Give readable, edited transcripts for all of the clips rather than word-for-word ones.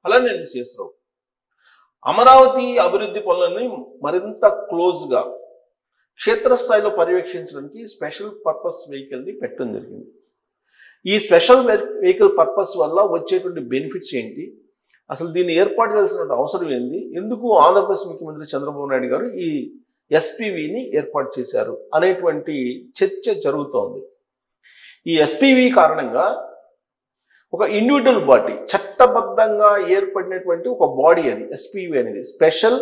అలానే శేషరావు అమరావతి అభివృద్ధి పనులని మరింత క్లోజ్గా క్షేత్రస్థాయిలో పర్యవేక్షించడానికి స్పెషల్ పర్పస్ వెహికల్ని పెట్టడం జరిగింది. ఈ స్పెషల్ వెహికల్ పర్పస్ వల్ల వచ్చేటువంటి బెనిఫిట్స్ ఏంటి, అసలు దీన్ని ఏర్పాటు చేయాల్సిన అవసరం ఏంటి, ఎందుకు ఆంధ్రప్రదేశ్ ముఖ్యమంత్రి చంద్రబాబు నాయుడు గారు ఈ ఎస్పీవీని ఏర్పాటు చేశారు అనేటువంటి చర్చ జరుగుతోంది. ఈ ఎస్పీవీ కారణంగా ఒక ఇండివిజువల్ బాడీ, చట్టబద్ధంగా ఏర్పడినటువంటి ఒక బాడీ, అది ఎస్పీవీ అనేది స్పెషల్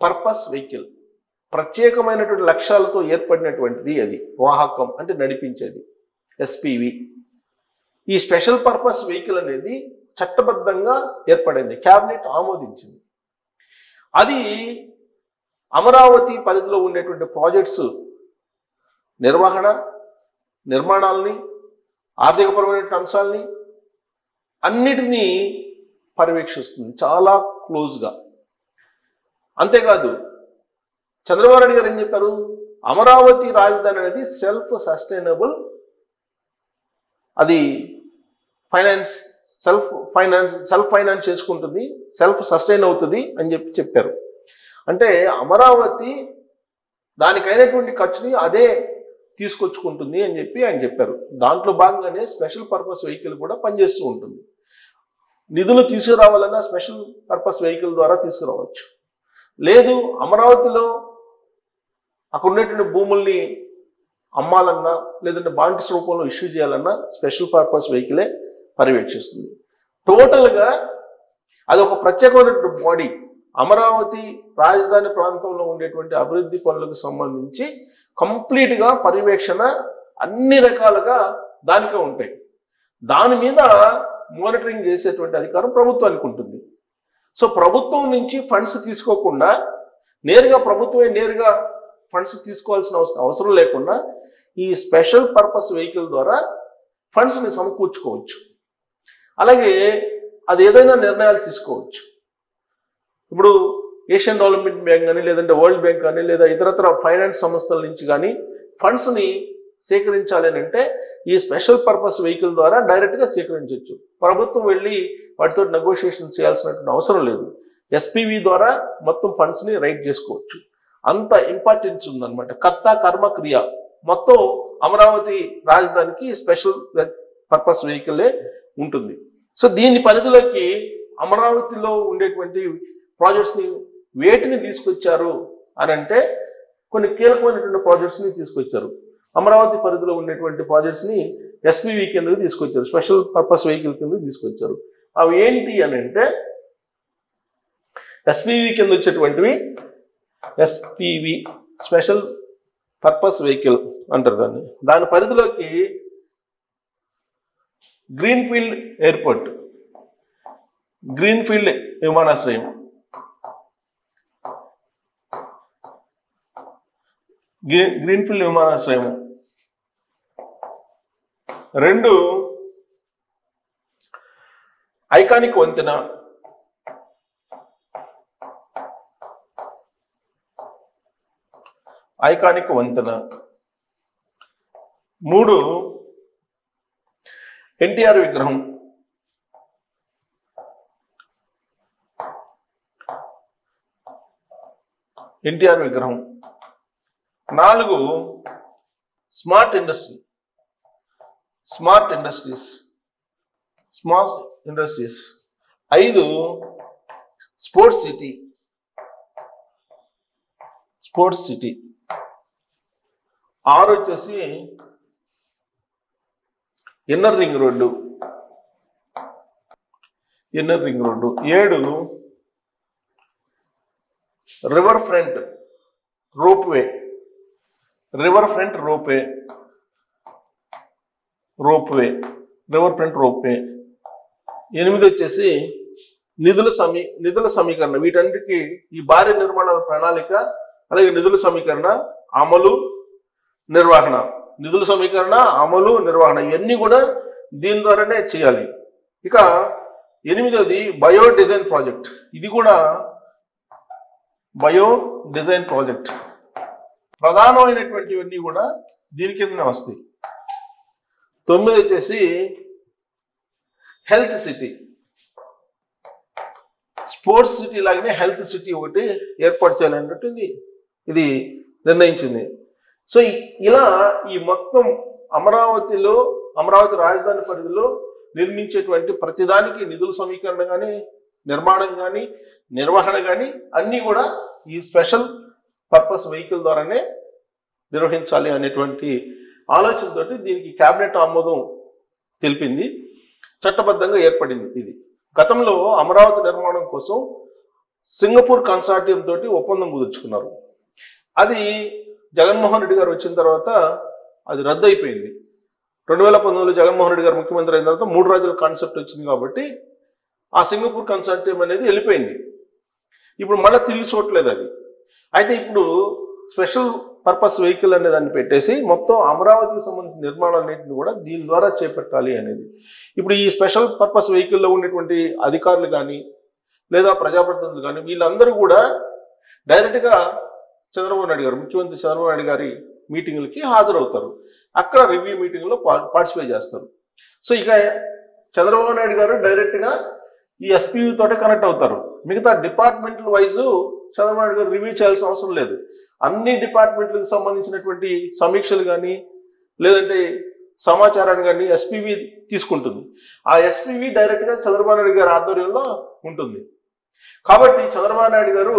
పర్పస్ వెహికల్, ప్రత్యేకమైనటువంటి లక్ష్యాలతో ఏర్పడినటువంటిది. అది వాహకం అంటే నడిపించేది ఎస్పీవీ. ఈ స్పెషల్ పర్పస్ వెహికల్ అనేది చట్టబద్ధంగా ఏర్పడింది, క్యాబినెట్ ఆమోదించింది. అది అమరావతి పరిధిలో ఉండేటువంటి ప్రాజెక్ట్స్ నిర్వహణ, నిర్మాణాలని, ఆర్థికపరమైన అంశాలని అన్నిటినీ పర్యవేక్షిస్తుంది చాలా క్లోజ్గా. అంతేకాదు చంద్రబాబు నాయుడు గారు ఏం చెప్పారు, అమరావతి రాజధాని అనేది సెల్ఫ్ సస్టైనబుల్, అది సెల్ఫ్ ఫైనాన్స్ చేసుకుంటుంది, సెల్ఫ్ సస్టైన్ అవుతుంది అని చెప్పారు. అంటే అమరావతి దానికైనటువంటి ఖర్చుని అదే తీసుకొచ్చుకుంటుంది అని చెప్పి ఆయన చెప్పారు. దాంట్లో భాగంగానే స్పెషల్ పర్పస్ వెహికల్ కూడా పనిచేస్తూ ఉంటుంది. నిధులు తీసుకురావాలన్నా స్పెషల్ పర్పస్ వెహికల్ ద్వారా తీసుకురావచ్చు. లేదు అమరావతిలో అక్కడ ఉండేటువంటి భూముల్ని అమ్మాలన్నా లేదంటే బాండ్స్ రూపంలో ఇష్యూ చేయాలన్నా స్పెషల్ పర్పస్ వెహికలే పర్యవేక్షిస్తుంది. టోటల్గా అది ఒక ప్రత్యేకమైనటువంటి బాడీ. అమరావతి రాజధాని ప్రాంతంలో ఉండేటువంటి అభివృద్ధి పనులకు సంబంధించి కంప్లీట్గా పర్యవేక్షణ అన్ని రకాలుగా దానికే ఉంటాయి. దాని మీద మానిటరింగ్ చేసేటువంటి అధికారం ప్రభుత్వానికి ఉంటుంది. సో ప్రభుత్వం నుంచి ఫండ్స్ తీసుకోకుండా ప్రభుత్వమే నేరుగా ఫండ్స్ తీసుకోవాల్సిన అవసరం లేకుండా ఈ స్పెషల్ పర్పస్ వెహికల్ ద్వారా ఫండ్స్ని సమకూర్చుకోవచ్చు. అలాగే అది ఏదైనా నిర్ణయాలు తీసుకోవచ్చు. ఇప్పుడు ఏషియన్ డెవలప్మెంట్ బ్యాంక్ కానీ లేదంటే వరల్డ్ బ్యాంక్ కానీ లేదా ఇతరత్ర ఫైనాన్స్ సంస్థల నుంచి కానీ ఫండ్స్ని సేకరించాలి అని అంటే ఈ స్పెషల్ పర్పస్ వెహికల్ ద్వారా డైరెక్ట్గా సేకరించవచ్చు. ప్రభుత్వం వెళ్ళి వాటితో నెగోషియేషన్ చేయాల్సినటువంటి అవసరం లేదు. ఎస్పీవీ ద్వారా మొత్తం ఫండ్స్ని రైట్ చేసుకోవచ్చు. అంత ఇంపార్టెన్స్ ఉందన్నమాట. కర్త కర్మ క్రియ మొత్తం అమరావతి రాజధానికి స్పెషల్ పర్పస్ వెహికలే ఉంటుంది. సో దీని పరిధిలోకి అమరావతిలో ఉండేటువంటి ప్రాజెక్ట్స్ని వేటిని తీసుకొచ్చారు అని అంటే కొన్ని కీలకమైనటువంటి ప్రాజెక్ట్స్ని తీసుకొచ్చారు. అమరావతి పరిధిలో ఉండేటువంటి ప్రాజెక్ట్స్ని ఎస్పీవీ కిందకి తీసుకొచ్చారు, స్పెషల్ పర్పస్ వెహికల్ కిందకి తీసుకొచ్చారు. అవి ఏంటి అని అంటే ఎస్పీవీ కింద వచ్చేటువంటివి ఎస్పీవీ స్పెషల్ పర్పస్ వెహికల్ అంటారు దాన్ని. దాని పరిధిలోకి గ్రీన్ఫీల్డ్ ఎయిర్పోర్ట్, గ్రీన్ఫీల్డ్ విమానాశ్రయం, గ్రీన్ఫీల్డ్ విమానాశ్రయం, 2 ఐకానిక్ వంతెన, ఐకానిక్ వంతెన, 3 ఎన్టీఆర్ విగ్రహం, ఎన్టీఆర్ విగ్రహం, 4 smart industry, smart industries, 5 sports city, sports city, 6 వచ్చేసి inner ring road, inner ring road, 7 river front ropeway, river front ropeway, river front ropeway, 8 వచ్చేసి నిధుల సమీకరణ. వీటన్నిటికీ ఈ భారీ నిర్మాణాల ప్రణాళిక అలాగే నిధుల సమీకరణ, అమలు, నిర్వహణ, నిధుల సమీకరణ, అమలు, నిర్వహణ ఇవన్నీ కూడా దీని ద్వారానే చేయాలి. ఇక 8వది బయో డిజైన్ ప్రాజెక్ట్. ఇది కూడా బయో డిజైన్ ప్రాజెక్ట్. ప్రధానమైనటువంటివన్నీ కూడా దీని కిందనే వస్తాయి. 9 వచ్చేసి హెల్త్ సిటీ, స్పోర్ట్స్ సిటీ లాగానే హెల్త్ సిటీ ఒకటి ఏర్పాటు చేయాలన్నట్టు ఇది నిర్ణయించింది. సో ఇలా ఈ మొత్తం అమరావతి రాజధాని పరిధిలో నిర్మించేటువంటి ప్రతిదానికి నిధుల సమీకరణ కానీ, నిర్మాణం కానీ, నిర్వహణ కానీ అన్నీ కూడా ఈ స్పెషల్ పర్పస్ వెహికల్ ద్వారానే నిర్వహించాలి అనేటువంటి ఆలోచనతోటి దీనికి కేబినెట్ ఆమోదం తెలిపింది, చట్టబద్ధంగా ఏర్పడింది. ఇది గతంలో అమరావతి నిర్మాణం కోసం సింగపూర్ కన్సార్టియం తోటి ఒప్పందం కుదుర్చుకున్నారు. అది జగన్మోహన్ రెడ్డి గారు వచ్చిన తర్వాత అది రద్దు అయిపోయింది. 2019లో జగన్మోహన్ రెడ్డి గారు ముఖ్యమంత్రి అయిన తర్వాత 3 రాజ్యాల కాన్సెప్ట్ వచ్చింది కాబట్టి ఆ సింగపూర్ కన్సార్టియం అనేది వెళ్ళిపోయింది. ఇప్పుడు మళ్ళీ తిరిగి చూడలేదు అది. అయితే ఇప్పుడు స్పెషల్ పర్పస్ వెహికల్ అనే దాన్ని పెట్టేసి మొత్తం అమరావతికి సంబంధించిన నిర్మాణాలన్నింటినీ కూడా దీని ద్వారా చేపట్టాలి అనేది. ఇప్పుడు ఈ స్పెషల్ పర్పస్ వెహికల్లో ఉండేటువంటి అధికారులు కానీ లేదా ప్రజాప్రతినిధులు కానీ వీళ్ళందరూ కూడా డైరెక్ట్గా చంద్రబాబు నాయుడు గారు, ముఖ్యమంత్రి చంద్రబాబు నాయుడు గారి మీటింగులకి హాజరవుతారు. అక్కడ రివ్యూ మీటింగ్లో పార్టిసిపేట్ చేస్తారు. సో ఇక చంద్రబాబు నాయుడు గారు డైరెక్ట్గా ఈ ఎస్పీవీ తోటే కనెక్ట్ అవుతారు. మిగతా డిపార్ట్మెంటల్ వైజ్ చంద్రబాబు నాయుడు గారు రివ్యూ చేయాల్సిన అవసరం లేదు. అన్ని డిపార్ట్మెంట్లకు సంబంధించినటువంటి సమీక్షలు కానీ లేదంటే సమాచారాన్ని కానీ ఎస్పీవీ తీసుకుంటుంది. ఆ ఎస్పీవీ డైరెక్ట్గా చంద్రబాబు నాయుడు గారి ఆధ్వర్యంలో ఉంటుంది. కాబట్టి చంద్రబాబు నాయుడు గారు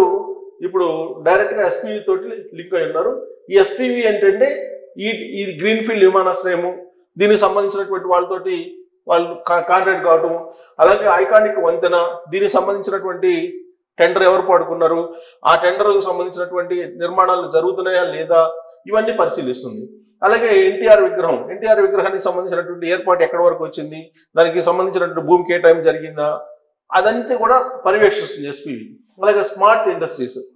ఇప్పుడు డైరెక్ట్గా ఎస్పీవీ తోటి లింక్ అయి ఉన్నారు. ఈ ఎస్పీవీ ఏంటంటే ఈ గ్రీన్ఫీల్డ్ విమానాశ్రయము, దీనికి సంబంధించినటువంటి వాళ్ళతోటి వాళ్ళు కాంట్రాక్ట్ కావటం, అలాగే ఐకానిక్ వంతెన, దీనికి సంబంధించినటువంటి టెండర్ ఎవరు పాడుకున్నారు, ఆ టెండర్కు సంబంధించినటువంటి నిర్మాణాలు జరుగుతున్నాయా లేదా ఇవన్నీ పరిశీలిస్తుంది. అలాగే ఎన్టీఆర్ విగ్రహానికి సంబంధించినటువంటి ఏర్పాటు ఎక్కడి వరకు వచ్చింది, దానికి సంబంధించినటువంటి భూమి కేటాయింపు జరిగిందా, అదంతా కూడా పర్యవేక్షిస్తుంది ఎస్పీవీ. అలాగే స్మార్ట్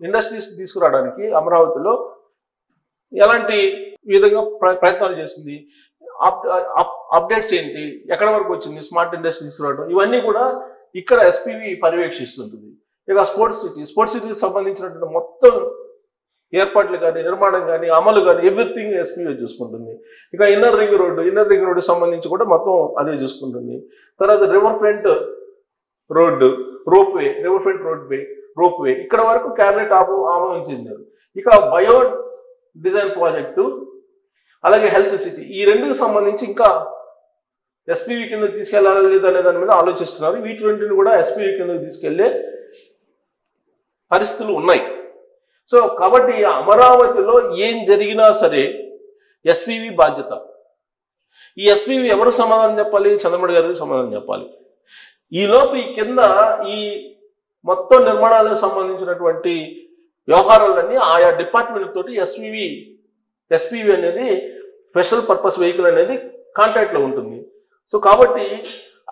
ఇండస్ట్రీస్ తీసుకురావడానికి అమరావతిలో ఎలాంటి విధంగా ప్రయత్నాలు చేస్తుంది, అప్డేట్స్ ఏంటి, ఎక్కడి వరకు వచ్చింది స్మార్ట్ ఇండస్ట్రీ తీసుకురావడం, ఇవన్నీ కూడా ఇక్కడ ఎస్పీవీ పర్యవేక్షిస్తుంటుంది. ఇక స్పోర్ట్స్ సిటీకి సంబంధించినటువంటి మొత్తం ఏర్పాట్లు కానీ, నిర్మాణం కానీ, అమలు కానీ ఎవ్రీథింగ్ ఎస్పీవీ చూసుకుంటుంది. ఇక ఇన్నర్ రింగ్ రోడ్డు సంబంధించి కూడా మొత్తం అదే చూసుకుంటుంది. తర్వాత రివర్ ఫ్రంట్ రోప్వే ఇక్కడ వరకు క్యాబినెట్ ఆమోదించింది. ఇక బయో డిజైన్ ప్రాజెక్టు, అలాగే హెల్త్ సిటీ, ఈ రెండుకి సంబంధించి ఇంకా ఎస్పీవీ కిందకి తీసుకెళ్లాలి లేదనే దాని మీద ఆలోచిస్తున్నారు. వీటి రెండుని కూడా ఎస్పీవీ కిందకి తీసుకెళ్లే పరిస్థితులు ఉన్నాయి. సో కాబట్టి అమరావతిలో ఏం జరిగినా సరే ఎస్పీవీ బాధ్యత. ఈ ఎస్పీవీ ఎవరు సమాధానం చెప్పాలి? చంద్రబాబు గారికి సమాధానం చెప్పాలి. ఈలోపు ఈ కింద ఈ మొత్తం నిర్మాణాలకు సంబంధించినటువంటి వ్యవహారాలన్నీ ఆయా డిపార్ట్మెంట్ తోటి ఎస్పీవీ అనేది స్పెషల్ పర్పస్ వెహికల్ అనేది కాంటాక్ట్లో ఉంటుంది. సో కాబట్టి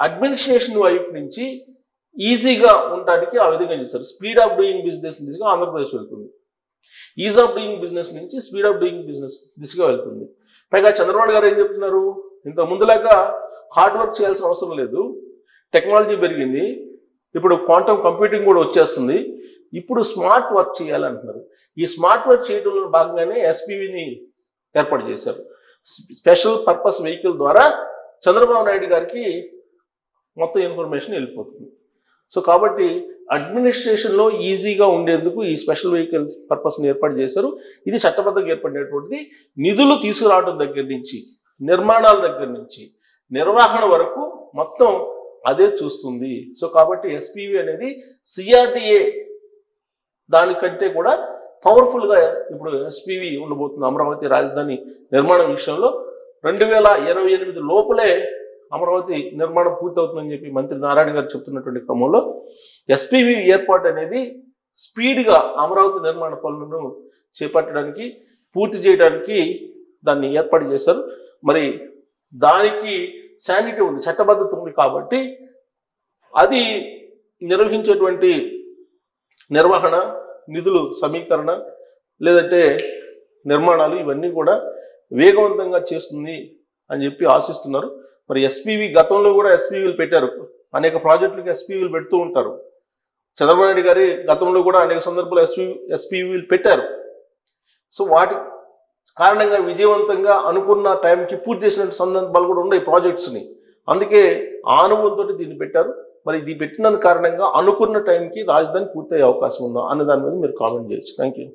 అడ్మినిస్ట్రేషన్ వైపు నుంచి ఈజీగా ఉండడానికి ఆ విధంగా చేస్తారు. స్పీడ్ ఆఫ్ డూయింగ్ బిజినెస్ దిశగా ఆంధ్రప్రదేశ్ వెళ్తుంది. ఈజ్ ఆఫ్ డూయింగ్ బిజినెస్ నుంచి స్పీడ్ ఆఫ్ డూయింగ్ బిజినెస్ దిశగా వెళ్తుంది. పైగా చంద్రబాబు గారు ఏం చెప్తున్నారు, ఇంత ముందులాగా హార్డ్ వర్క్ చేయాల్సిన అవసరం లేదు, టెక్నాలజీ పెరిగింది, ఇప్పుడు క్వాంటమ్ కంప్యూటింగ్ కూడా వచ్చేస్తుంది, ఇప్పుడు స్మార్ట్ వర్క్ చేయాలంటున్నారు. ఈ స్మార్ట్ వర్క్ చేయడంలో భాగంగానే ఎస్పీవీని ఏర్పాటు చేశారు. స్పెషల్ పర్పస్ వెహికల్ ద్వారా చంద్రబాబు నాయుడు గారికి మొత్తం ఇన్ఫర్మేషన్ వెళ్ళిపోతుంది. సో కాబట్టి అడ్మినిస్ట్రేషన్లో ఈజీగా ఉండేందుకు ఈ స్పెషల్ వెహికల్ పర్పస్ని ఏర్పాటు చేశారు. ఇది చట్టబద్ధంగా ఏర్పడినటువంటిది. నిధులు తీసుకురావడం దగ్గర నుంచి, నిర్మాణాల దగ్గర నుంచి, నిర్వహణ వరకు మొత్తం అదే చూస్తుంది. సో కాబట్టి ఎస్పీవీ అనేది సిఆర్డీఏ దానికంటే కూడా పవర్ఫుల్గా ఇప్పుడు ఎస్పీవీ ఉండబోతుంది. అమరావతి రాజధాని నిర్మాణం విషయంలో 2028 లోపలే అమరావతి నిర్మాణం పూర్తవుతుందని చెప్పి మంత్రి నారాయణ గారు చెప్తున్నటువంటి క్రమంలో ఎస్పీవీ ఏర్పాటు అనేది స్పీడ్గా అమరావతి నిర్మాణ పనులను చేపట్టడానికి, పూర్తి చేయడానికి దాన్ని ఏర్పాటు చేశారు. మరి దానికి శానిటీ ఉంది, చట్టబద్ధత ఉంది. కాబట్టి అది నిర్వహించేటువంటి నిర్వహణ, నిధులు సమీకరణ లేదంటే నిర్మాణాలు ఇవన్నీ కూడా వేగవంతంగా చేస్తుంది అని చెప్పి ఆశిస్తున్నారు. మరి ఎస్పీవీ గతంలో కూడా ఎస్పీవీలు పెట్టారు, అనేక ప్రాజెక్టులకు ఎస్పీవీలు పెడుతూ ఉంటారు. చంద్రబాబు నాయుడు గారి గతంలో కూడా అనేక సందర్భాలు ఎస్పీవీలు పెట్టారు. సో వాటి కారణంగా విజయవంతంగా అనుకున్న టైంకి పూర్తి చేసిన సందర్భాలు కూడా ఉన్నాయి ప్రాజెక్ట్స్ని. అందుకే ఆ అనుభవంతో దీన్ని పెట్టారు. మరి ఇది పెట్టినందు కారణంగా అనుకున్న టైంకి రాజధాని పూర్తయ్యే అవకాశం ఉందా అన్న దాని మీద మీరు కామెంట్ చేయొచ్చు. Thank you.